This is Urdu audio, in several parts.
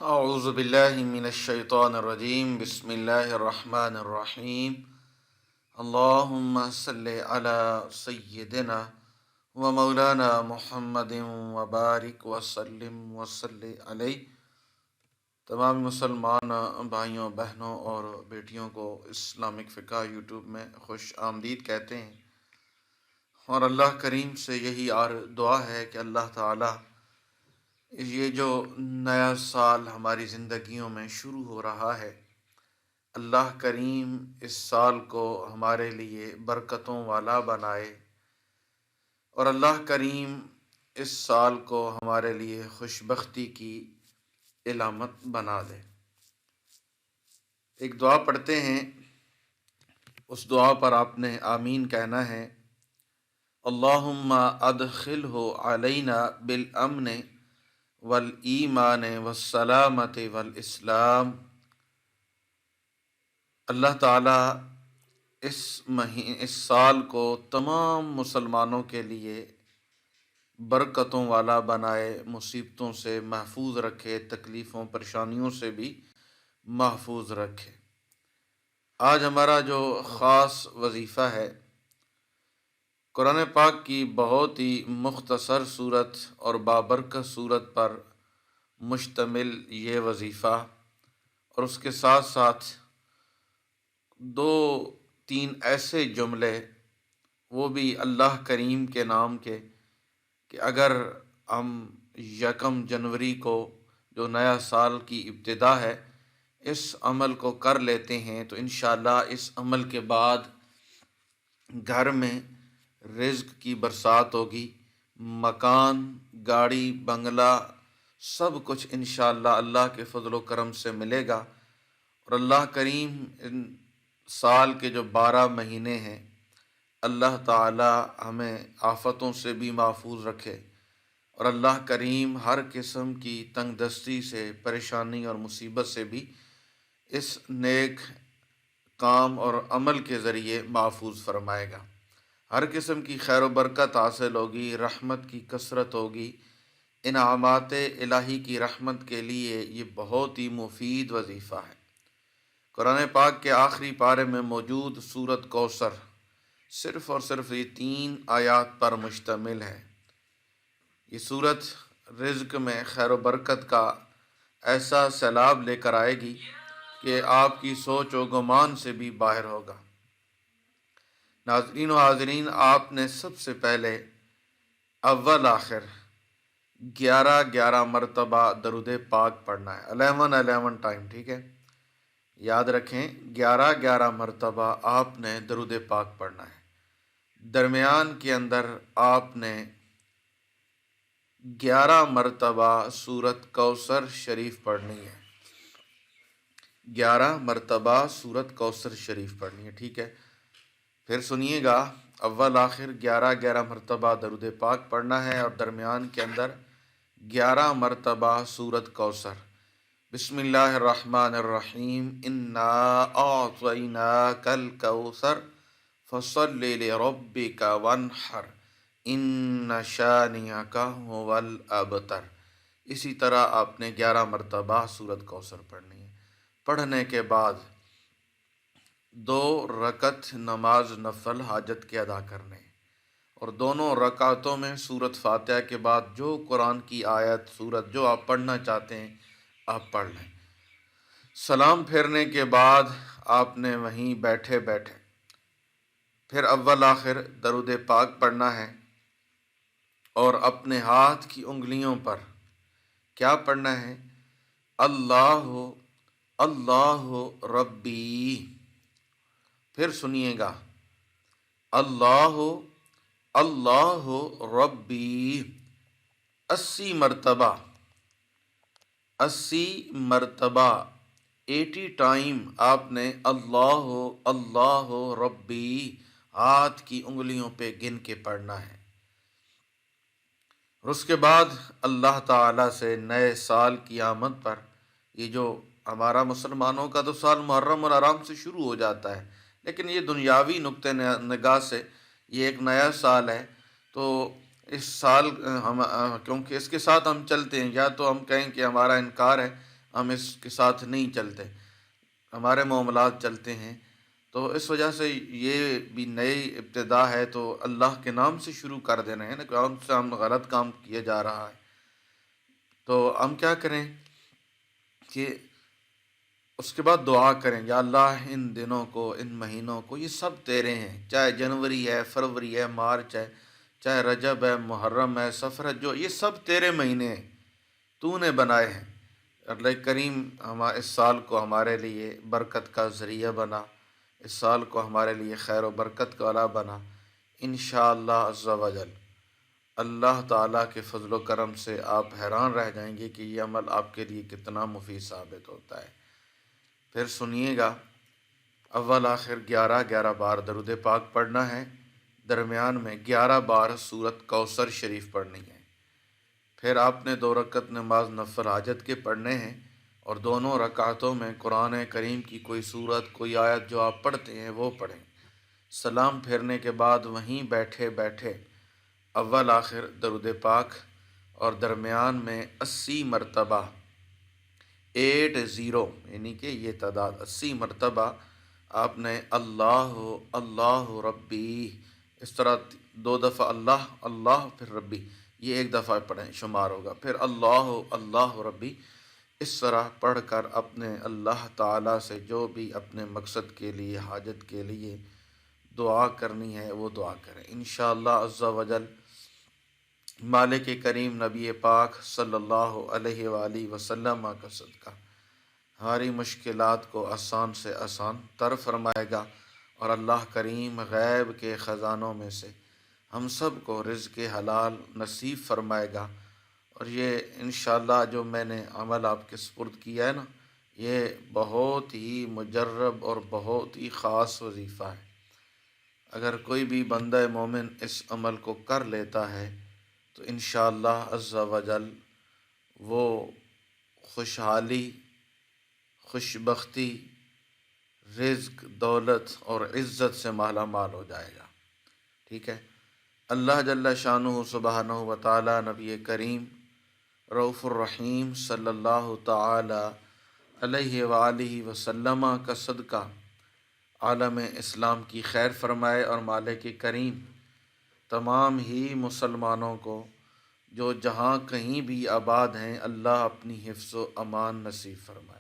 اعوذ باللہ من الشیطان الرجیم بسم اللہ الرحمن الرحیم اللہم صلی علی سیدنا و مولانا محمد وبارک وسلم وصلی علیہ۔ تمام مسلمان بھائیوں، بہنوں اور بیٹیوں کو اسلامک فقہ یوٹیوب میں خوش آمدید کہتے ہیں، اور اللہ کریم سے یہی دعا ہے کہ اللہ تعالی یہ جو نیا سال ہماری زندگیوں میں شروع ہو رہا ہے، اللہ کریم اس سال کو ہمارے لیے برکتوں والا بنائے، اور اللہ کریم اس سال کو ہمارے لیے خوشبختی کی علامت بنا دے۔ ایک دعا پڑھتے ہیں، اس دعا پر آپ نے آمین کہنا ہے۔ اللہم ادخلہ علینا بالامن والایمان والسلامت والاسلام۔ اللہ تعالیٰ اس سال کو تمام مسلمانوں کے لیے برکتوں والا بنائے، مصیبتوں سے محفوظ رکھے، تکلیفوں پریشانیوں سے بھی محفوظ رکھے۔ آج ہمارا جو خاص وظیفہ ہے، قرآن پاک کی بہت ہی مختصر صورت اور بابرکت صورت پر مشتمل یہ وظیفہ، اور اس کے ساتھ ساتھ دو تین ایسے جملے، وہ بھی اللہ کریم کے نام کے، کہ اگر ہم 1 جنوری کو جو نیا سال کی ابتدا ہے اس عمل کو کر لیتے ہیں تو انشاءاللہ اس عمل کے بعد گھر میں رزق کی برسات ہوگی، مکان، گاڑی، بنگلہ، سب کچھ انشاءاللہ اللہ کے فضل و کرم سے ملے گا۔ اور اللہ کریم ان سال کے جو 12 مہینے ہیں، اللہ تعالی ہمیں آفتوں سے بھی محفوظ رکھے، اور اللہ کریم ہر قسم کی تنگ دستی سے، پریشانی اور مصیبت سے بھی اس نیک کام اور عمل کے ذریعے محفوظ فرمائے گا۔ ہر قسم کی خیر و برکت حاصل ہوگی، رحمت کی کثرت ہوگی۔ انعامات الہی کی رحمت کے لیے یہ بہت ہی مفید وظیفہ ہے۔ قرآن پاک کے آخری پارے میں موجود سورۃ کوثر صرف اور صرف یہ 3 آیات پر مشتمل ہے۔ یہ سورت رزق میں خیر و برکت کا ایسا سیلاب لے کر آئے گی کہ آپ کی سوچ و گمان سے بھی باہر ہوگا۔ ناظرین و حاضرین، آپ نے سب سے پہلے اول آخر 11 مرتبہ درود پاک پڑھنا ہے، 11 ٹائم، ٹھیک ہے؟ یاد رکھیں، 11 مرتبہ آپ نے درود پاک پڑھنا ہے۔ درمیان کے اندر آپ نے 11 مرتبہ سورۃ کوثر شریف پڑھنی ہے، 11 مرتبہ سورۃ کوثر شریف پڑھنی ہے، ٹھیک ہے؟ پھر سنیے گا، اول آخر 11 مرتبہ درود پاک پڑھنا ہے، اور درمیان کے اندر 11 مرتبہ سورۃ کوثر۔ بسم اللہ الرحمن الرحیم، انا اعطیناک الکوثر فصل لربک وانحر ان شانئک ھو الابتر۔ اسی طرح آپ نے 11 مرتبہ سورۃ کوثر پڑھنی ہے۔ پڑھنے کے بعد 2 رکعت نماز نفل حاجت کے ادا کرنے، اور دونوں رکعتوں میں سورۃ فاتحہ کے بعد جو قرآن کی آیت، سورت جو آپ پڑھنا چاہتے ہیں آپ پڑھ لیں۔ سلام پھیرنے کے بعد آپ نے وہیں بیٹھے بیٹھے پھر اول آخر درود پاک پڑھنا ہے، اور اپنے ہاتھ کی انگلیوں پر کیا پڑھنا ہے؟ اللہ اللہ ربی۔ پھر سنیے گا، اللہ اللہ ربی 80 مرتبہ، 80 مرتبہ 80 ٹائم آپ نے اللہ اللہ ربی ہاتھ کی انگلیوں پہ گن کے پڑھنا ہے۔ اور اس کے بعد اللہ تعالیٰ سے نئے سال کی آمد پر، یہ جو ہمارا مسلمانوں کا تو سال محرم الحرام سے شروع ہو جاتا ہے، لیکن یہ دنیاوی نقطہ نگاہ سے یہ ایک نیا سال ہے، تو اس سال ہم کیونکہ اس کے ساتھ ہم چلتے ہیں، یا تو ہم کہیں کہ ہمارا انکار ہے، ہم اس کے ساتھ نہیں چلتے، ہمارے معاملات چلتے ہیں۔ تو اس وجہ سے یہ بھی نئی ابتدا ہے، تو اللہ کے نام سے شروع کر دینا ہے نا، کون سے ہم غلط کام کیا جا رہا ہے، تو ہم کیا کریں کہ اس کے بعد دعا کریں، یا اللہ ان دنوں کو، ان مہینوں کو، یہ سب تیرے ہیں، چاہے جنوری ہے، فروری ہے، مارچ ہے، چاہے رجب ہے، محرم ہے، سفر ہے، جو یہ سب تیرے مہینے ہیں، تو نے بنائے ہیں۔ اللہ کریم اس سال کو ہمارے لیے برکت کا ذریعہ بنا، اس سال کو ہمارے لیے خیر و برکت کا والا بنا، انشاءاللہ عز و جل۔ اللہ تعالیٰ کے فضل و کرم سے آپ حیران رہ جائیں گے کہ یہ عمل آپ کے لیے کتنا مفید ثابت ہوتا ہے۔ پھر سنیے گا، اول آخر 11 بار درود پاک پڑھنا ہے، درمیان میں 11 بار سورت کوثر شریف پڑھنی ہے۔ پھر آپ نے 2 رکعت نماز نفل حاجت کے پڑھنے ہیں، اور دونوں رکعتوں میں قرآن کریم کی کوئی سورت، کوئی آیت جو آپ پڑھتے ہیں وہ پڑھیں۔ سلام پھیرنے کے بعد وہیں بیٹھے بیٹھے اول آخر درود پاک، اور درمیان میں 80 مرتبہ 80، یعنی کہ یہ تعداد 80 مرتبہ آپ نے اللہ اللہ ربی، اس طرح 2 دفعہ اللہ اللہ پھر ربی، یہ 1 دفعہ پڑھیں شمار ہوگا، پھر اللہ اللہ ربی، اس طرح پڑھ کر اپنے اللہ تعالیٰ سے جو بھی اپنے مقصد کے لیے، حاجت کے لیے دعا کرنی ہے وہ دعا کریں انشاءاللہ عز و جل۔ مالک کریم نبی پاک صلی اللہ علیہ وآلہ وسلم کا صدقہ ہماری مشکلات کو آسان سے آسان تر فرمائے گا، اور اللہ کریم غیب کے خزانوں میں سے ہم سب کو رزق حلال نصیب فرمائے گا۔ اور یہ انشاءاللہ جو میں نے عمل آپ کے سپرد کیا ہے نا، یہ بہت ہی مجرب اور بہت ہی خاص وظیفہ ہے۔ اگر کوئی بھی بندہ مومن اس عمل کو کر لیتا ہے تو انشاءاللہ عز و جل وہ خوشحالی، خوشبختی، رزق، دولت اور عزت سے مالا مال ہو جائے گا، ٹھیک ہے۔ اللہ جل شانہ سبحانہ و تعالی نبی کریم رؤوف الرحیم صلی اللہ تعالی علیہ وآلہ وسلم کا صدقہ عالم اسلام کی خیر فرمائے، اور مالک کریم تمام ہی مسلمانوں کو جو جہاں کہیں بھی آباد ہیں اللہ اپنی حفظ و امان نصیب فرمائے۔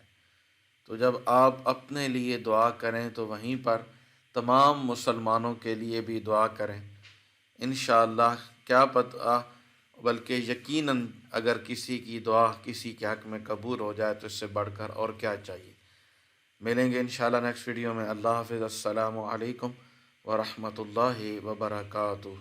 تو جب آپ اپنے لیے دعا کریں تو وہیں پر تمام مسلمانوں کے لیے بھی دعا کریں انشاءاللہ۔ کیا پتہ، بلکہ یقیناً اگر کسی کی دعا کسی کے حق میں قبول ہو جائے تو اس سے بڑھ کر اور کیا چاہیے۔ ملیں گے انشاءاللہ نیکسٹ ویڈیو میں۔ اللہ حافظ، السلام علیکم ورحمۃ اللہ وبرکاتہ۔